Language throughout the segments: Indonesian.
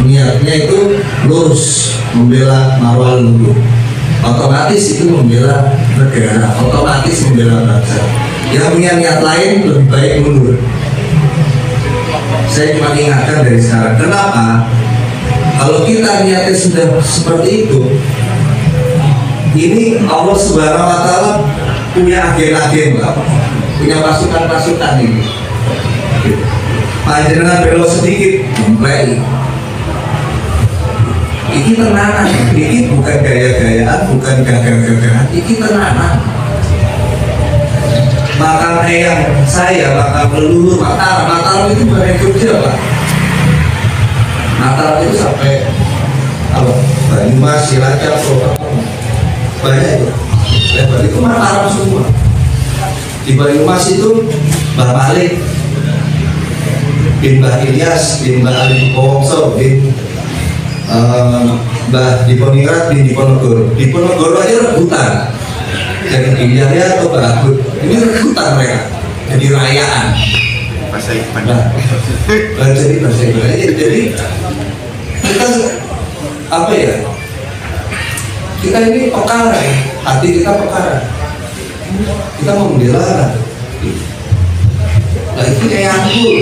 niatnya itu lurus, membela marwah leluhur, otomatis itu membela negara, otomatis membela bangsa. Yang punya niat lain lebih baik mundur. Saya cuma ingatkan dari sekarang, kenapa? Kalau kita niatnya sudah seperti itu, ini Allah Subhanahu wa Ta'ala punya agen-agen, punya pasukan-pasukan ini. Panjenengan belok sedikit, mulai. Ini tenanan, ini bukan gaya-gayaan, bukan gagah-gagahan, ini tenanan. Makam eyang saya, makam leluhur Mataram itu bukan yang Jogja, Pak. Mataram itu sampai apa? Banyumas, Cilacap, banyak itu. Lebar itu Mataram semua. Di Banyumas itu Mbah Malik, bin Mbah Ilyas, bin Mbah Ali Powongso, bin Mbah Diponingrat, bin Diponegoro. Diponegoro aja rebutan. Jadi pilihannya atau bagus, ini rebutan mereka, jadi rayaan. Bahasa Ipan. Jadi bahasa Ipan. Jadi kita apa ya? Kita ini perkara, hati kita perkara. Kita membela. Nah itu kayak anggur.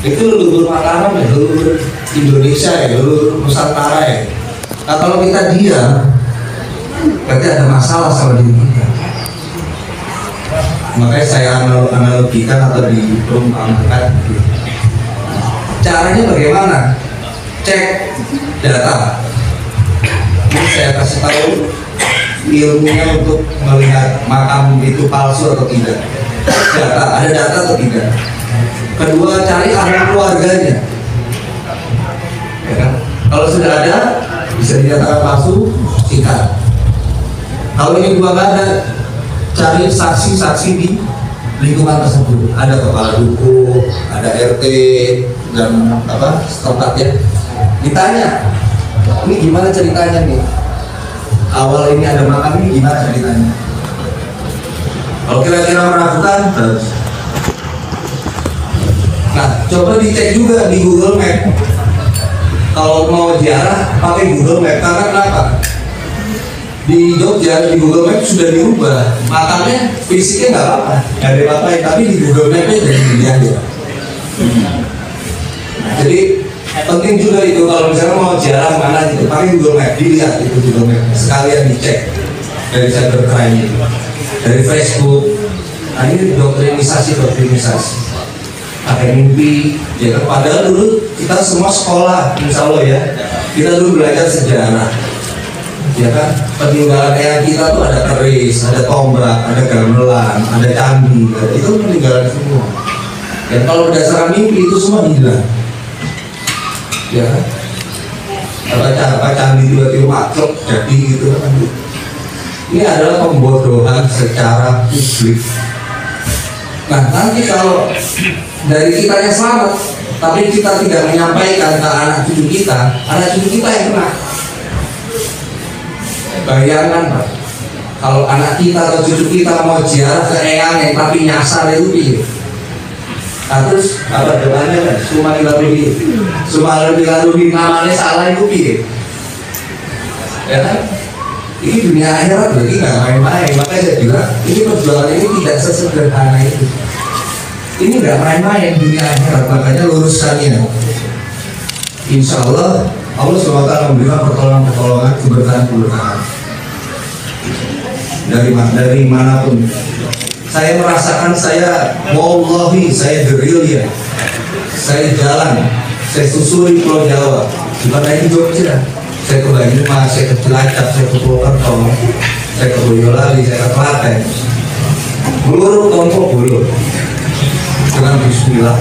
Itu leluhur Mataram ya, leluhur Indonesia ya, leluhur Nusantara ya. Nah kalau kita diam, berarti ada masalah sama diri kita. Makanya saya analogikan atau diperumpamakan. Caranya bagaimana? Cek data. Ini saya kasih tahu ilmunya untuk melihat makam itu palsu atau tidak. Data, ada data atau tidak. Kedua, cari ahli keluarganya. Ya kan? Kalau sudah ada, bisa dinyatakan palsu, sikat. Kalau ini dua nggak ada, cari saksi-saksi di lingkungan tersebut. Ada kepala duku, ada RT dan apa setempat ya. Ditanya, ini gimana ceritanya nih? Awal ini ada makam ini gimana ceritanya? Kalau kira-kira meragukan, terus. Nah, coba dicek juga di Google Map. Kalau mau ziarah, pakai Google Map. Karena kenapa? Di Jogja, di Google Map sudah dirubah. Makamnya fisiknya nggak apa-apa, nggak ada apa-apa. Tapi di Google Map-nya jadi gini aja. Jadi penting juga itu kalau misalnya mau ziarah mana gitu, pakai Google Map, dilihat itu Google Map. Sekalian dicek dari cybercrime itu, dari Facebook. Nah ini doktrinisasi. Pakai mimpi, ya kan? Padahal dulu kita semua sekolah, insya Allah ya, kita dulu belajar sejarah, ya kan? Peninggalan eyang kita tuh ada keris, ada tombak, ada gamelan, ada candi, itu peninggalan semua. Dan kalau berdasarkan mimpi itu semua hilang, ya kan? Apa candi tiba-tiba makhluk jadi gitu kan? Ini adalah pembodohan secara publik. Nah nanti kalau dari kita yang selamat, tapi kita tidak menyampaikan ke anak cucu kita yang kena. Bayangkan Pak, kalau anak kita atau cucu kita mau ziarah ke eyang tapi nyasar itu piye? Nah, terus apa doanya kan? Suma'ilaruhi namanya salah itu piye? Ya kan? Ini dunia akhirat berarti nggak main-main. Makanya saya bilang ini perjuangan ini tidak sesederhana itu. Ini nggak main-main dunia akhirat. Makanya luruskannya. Insya Allah SWT memberikan pertolongan keberkahan dari manapun. Saya merasakan wallahi saya gerilya. Saya jalan, saya susuri Pulau Jawa. Bukan lagi Jogja. Saya ke Banyumas, saya ke Cilacap, saya ke Purwokerto, saya ke Boyolali, saya ke Klaten. Bulu tompok bulu. Dengan bismillah.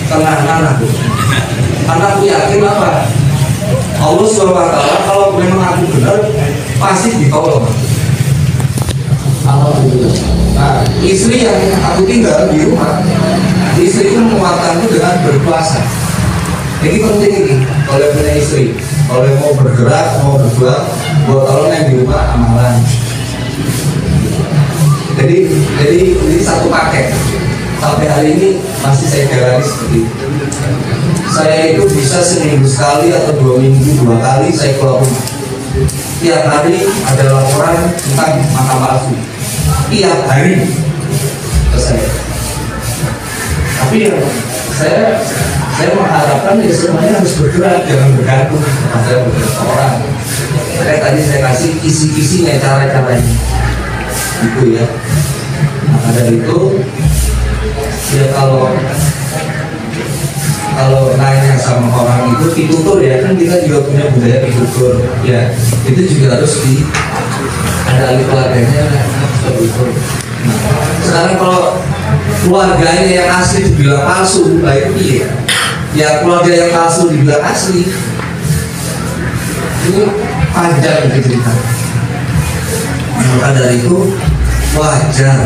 Tenang. Karena aku yakin apa? Allah SWT kalau memang aku benar pasti ditolong. Alhamdulillah. Nah, istri yang aku tinggal di rumah, istriku menguatkanku dengan berpuasa. Ini penting ini, kalau punya istri, kalau mau bergerak, mau berjuang, buat tolong yang di rumah amalan. Jadi ini satu paket sampai hari ini masih saya jalani seperti itu. Saya itu bisa seminggu sekali atau 2 minggu 2 kali saya keluar rumah. Tiap hari ada laporan tentang makam palsu. Tiap hari ke saya. Tapi ya, saya mengharapkan ya semuanya harus bergerak, jangan bergantung kepada beberapa orang. Kayak tadi saya kasih kisi-kisinya, cara-caranya itu ya. Maka dari itu ya kalau nanya sama orang itu ditutur ya, kan kita juga punya budaya ditutur ya, itu juga harus ada ahli keluarganya ditutur. Nah, sekarang kalau keluarganya yang asli dibilang palsu, nah itu iya. Ya keluarga yang palsu dibilang asli, ini panjang cerita. Maka dari itu wajar.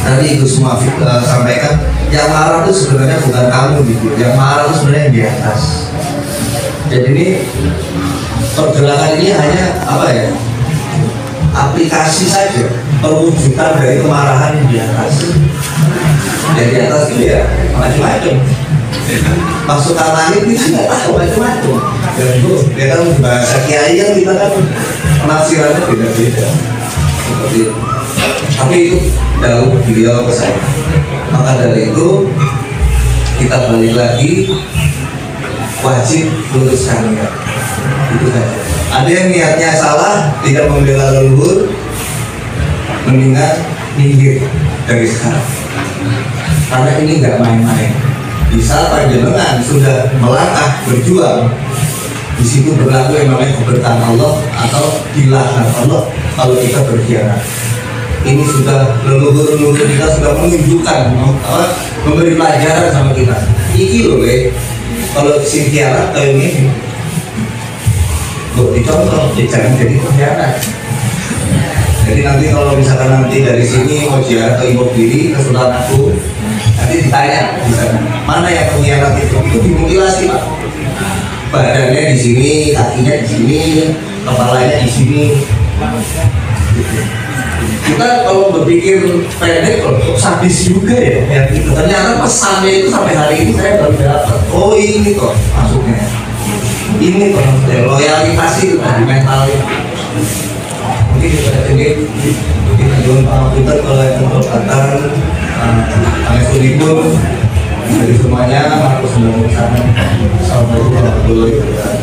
Tadi itu semua sampaikan, yang marah itu sebenarnya bukan kamu gitu, yang marah itu sebenarnya yang di atas. Jadi ini pergerakan ini hanya apa ya? Aplikasi saja, perwujudan dari kemarahan yang di atas. Yang di atas itu ya macam-macam. Pasukan langit itu nggak tahu macam-macam. Dan itu dia kan bahasa kiai yang kita kan penafsirannya beda-beda. Seperti itu. Tapi itu jauh beliau ke saya. Maka dari itu kita balik lagi, wajib luruskan ya. Itu saja. Ada yang niatnya salah, tidak membela leluhur, mendingan minggir dari sekarang. Karena ini nggak main-main. Bisa panjenengan sudah melangkah berjuang, di situ berlaku yang namanya keberkahan Allah atau dilaknat Allah kalau kita berkhianat. Ini sudah leluhur kita sudah menunjukkan, memberi pelajaran sama kita. Iki loh, kalau si khianat kayak ini, dicontoh, jangan jadi pengkhianat. Jadi nanti kalau misalkan nanti dari sini mau ziarah ke Ibu Diri, ke Sultan Agung, nanti ditanya di sana, mana yang pengkhianat itu dimutilasi Pak. Badannya di sini, kakinya di sini, kepalanya di sini. Kita kalau berpikir pendek kok sadis juga ya, ternyata pesannya itu sampai hari ini saya baru dapat. Oh ini kok masuknya, ini kok loyalitas itu tadi mentalnya. Mungkin kita jual kita kalau yang terkatakan Anesudipun dari semuanya, Markus 9 Assalamualaikum warahmatullahi wabarakatuh.